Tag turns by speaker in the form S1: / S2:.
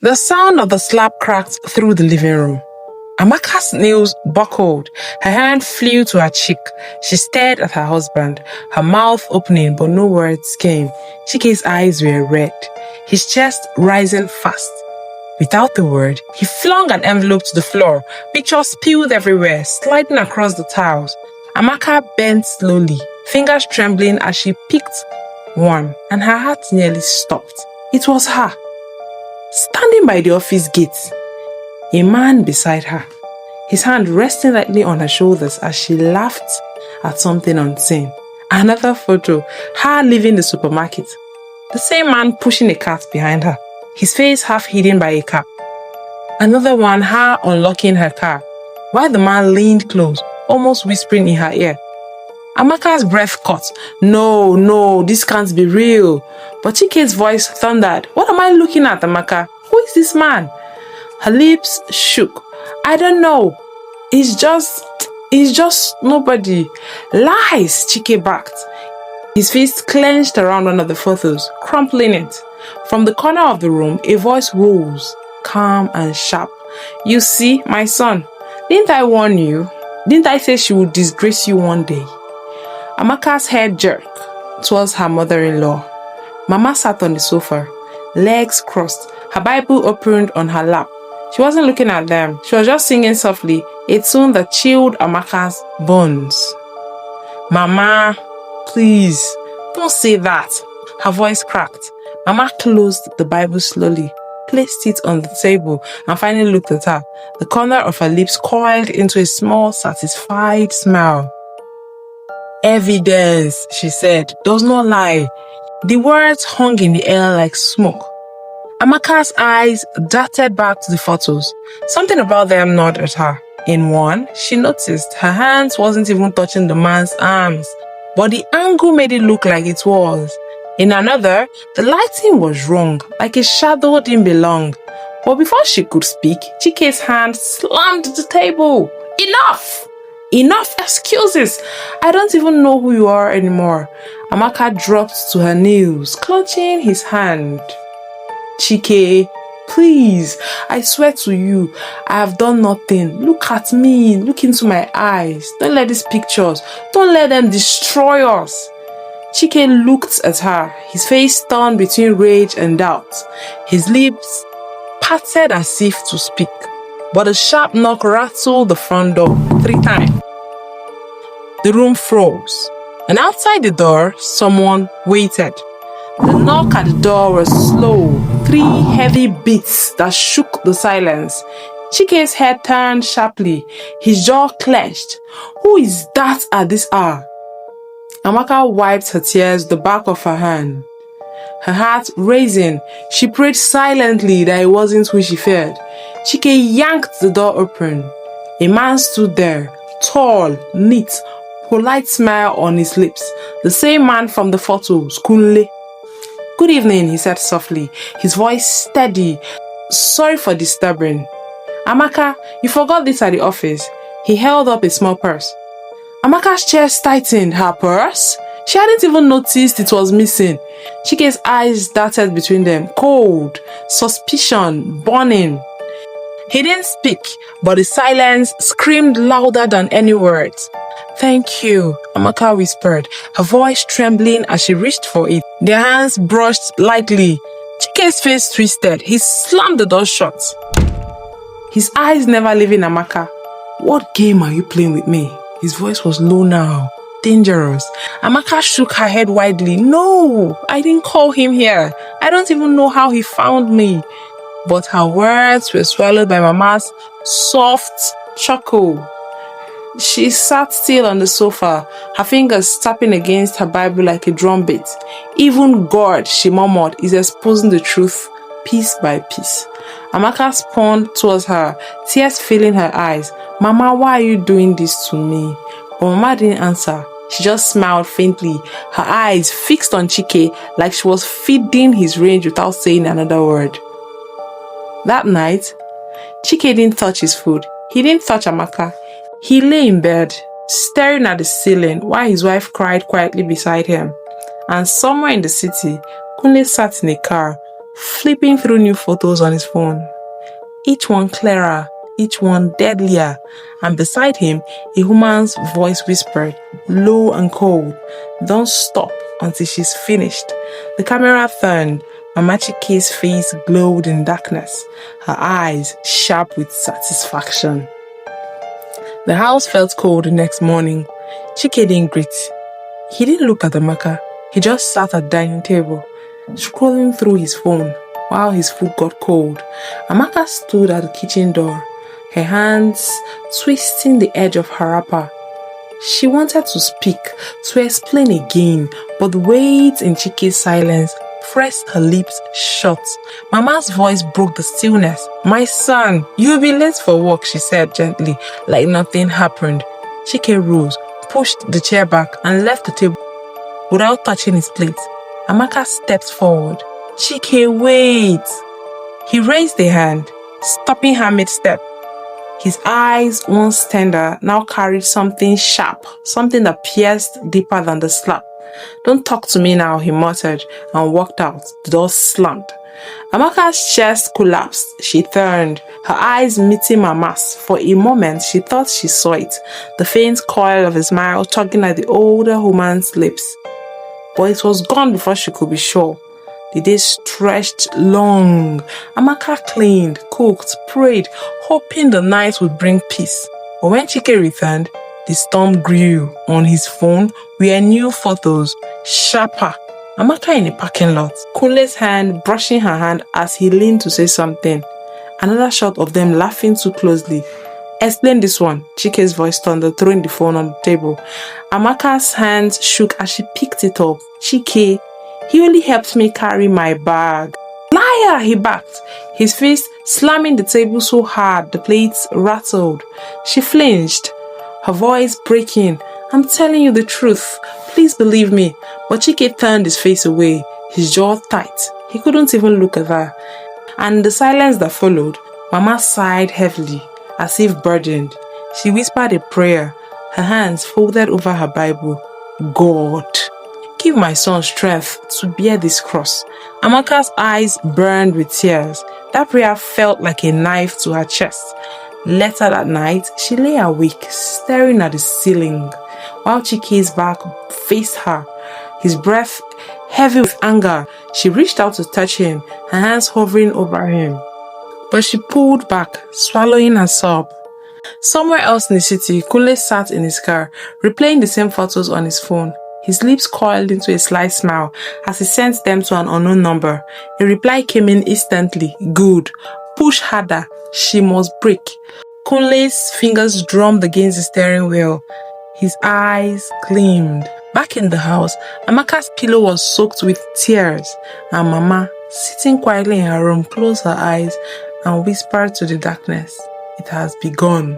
S1: The sound of the slap cracked through the living room. Amaka's nails buckled. Her hand flew to her cheek. She stared at her husband, her mouth opening but no words came. Chike's eyes were red, his chest rising fast. Without a word, he flung an envelope to the floor. Pictures spilled everywhere, sliding across the tiles. Amaka bent slowly, fingers trembling as she picked one, and her heart nearly stopped. It was her, standing by the office gate. A man beside her, his hand resting lightly on her shoulders as she laughed at something unseen. Another photo, her leaving the supermarket. The same man pushing a cart behind her, his face half hidden by a cap. Another one, her unlocking her car, while the man leaned close, almost whispering in her ear. Amaka's breath caught. No, this can't be real. But Chike's voice thundered. What am I looking at, Amaka? Who is this man? Her lips shook. I don't know. He's just nobody. Lies, Chike barked. His fist clenched around one of the photos, crumpling it. From the corner of the room, a voice rose, calm and sharp. You see, my son, didn't I warn you? Didn't I say she would disgrace you one day? Amaka's head jerked towards her mother-in-law. Mama sat on the sofa, legs crossed, her Bible opened on her lap. She wasn't looking at them. She was just singing softly, a tune that chilled Amaka's bones. Mama, please, don't say that. Her voice cracked. Mama closed the Bible slowly, placed it on the table, and finally looked at her. The corner of her lips coiled into a small, satisfied smile. Evidence, she said, does not lie. The words hung in the air like smoke. Amaka's eyes darted back to the photos. Something about them gnawed at her. In one, she noticed her hands wasn't even touching the man's arms, but the angle made it look like it was. In another, the lighting was wrong, like a shadow didn't belong. But before she could speak, Chike's hand slammed the table. Enough! Enough excuses! I don't even know who you are anymore. Amaka dropped to her knees, clutching his hand. Chike, please, I swear to you, I have done nothing. Look at me, look into my eyes. Don't let these pictures, don't let them destroy us. Chike looked at her, his face torn between rage and doubt. His lips parted as if to speak, but a sharp knock rattled the front door 3 times. The room froze, and outside the door, someone waited. The knock at the door was slow, 3 heavy beats that shook the silence. Chike's head turned sharply, his jaw clenched. Who is that at this hour? Amaka wiped her tears with the back of her hand. Her heart racing, she prayed silently that it wasn't who she feared. Chike yanked the door open. A man stood there, tall, neat, polite smile on his lips. The same man from the photos, Kunle. Good evening, he said softly, his voice steady. Sorry for disturbing. Amaka, you forgot this at the office. He held up a small purse. Amaka's chest tightened. Her purse? She hadn't even noticed it was missing. Chike's eyes darted between them, cold, suspicion, burning. He didn't speak, but the silence screamed louder than any words. Thank you, Amaka whispered, her voice trembling as she reached for it. Their hands brushed lightly. Chike's face twisted. He slammed the door shut. His eyes never leaving Amaka. What game are you playing with me? His voice was low now, dangerous. Amaka shook her head widely. No, I didn't call him here. I don't even know how he found me. But her words were swallowed by Mama's soft chuckle. She sat still on the sofa, her fingers tapping against her Bible like a drumbeat. Even God, she murmured, is exposing the truth piece by piece. Amaka spun towards her, tears filling her eyes. Mama, why are you doing this to me? But Mama didn't answer. She just smiled faintly, her eyes fixed on Chike like she was feeding his rage without saying another word. That night, Chike didn't touch his food. He didn't touch Amaka. He lay in bed, staring at the ceiling while his wife cried quietly beside him. And somewhere in the city, Kunle sat in a car, flipping through new photos on his phone. Each one clearer, each one deadlier, and beside him, a woman's voice whispered, low and cold, "Don't stop until she's finished." The camera turned. Mama Chike's face glowed in darkness, her eyes sharp with satisfaction. The house felt cold the next morning. Chike didn't greet. He didn't look at Amaka. He just sat at the dining table, scrolling through his phone while his food got cold. Amaka stood at the kitchen door, her hands twisting the edge of her wrapper. She wanted to speak, to explain again, but the weight in Chike's silence pressed her lips shut. Mama's voice broke the stillness. "My son, you'll be late for work," she said gently, like nothing happened. Chike rose, pushed the chair back, and left the table without touching his plate. Amaka stepped forward. "Chike, wait!" He raised a hand, stopping her mid-step. His eyes, once tender, now carried something sharp, something that pierced deeper than the slap. "Don't talk to me now," he muttered, and walked out. The door slammed. Amaka's chest collapsed. She turned, her eyes meeting Mama's. For a moment, she thought she saw it, the faint coil of a smile tugging at the older woman's lips. But it was gone before she could be sure. The day stretched long. Amaka cleaned, cooked, prayed, hoping the night would bring peace. But when Chike returned, the storm grew. On his phone were new photos, sharper. Amaka in a parking lot, Kunle's hand brushing her hand as he leaned to say something. Another shot of them laughing too closely. "Explain this one," Chike's voice thundered, throwing the phone on the table. Amaka's hands shook as she picked it up. "Chike, he only helped me carry my bag." "Liar!" he barked, his fist slamming the table so hard the plates rattled. She flinched, her voice breaking. "I'm telling you the truth. Please believe me." But Chike turned his face away, his jaw tight. He couldn't even look at her. And in the silence that followed, Mama sighed heavily, as if burdened. She whispered a prayer, her hands folded over her Bible. "God, give my son strength to bear this cross." Amaka's eyes burned with tears. That prayer felt like a knife to her chest. Later that night, she lay awake, staring at the ceiling, while Chike's back faced her, his breath heavy with anger. She reached out to touch him, her hands hovering over him. But she pulled back, swallowing a sob. Somewhere else in the city, Kunle sat in his car, replaying the same photos on his phone. His lips coiled into a slight smile as he sent them to an unknown number. A reply came in instantly. "Good. Push harder. She must break." Kunle's fingers drummed against the steering wheel. His eyes gleamed. Back in the house, Amaka's pillow was soaked with tears, and Mama, sitting quietly in her room, closed her eyes and whispered to the darkness, "It has begun."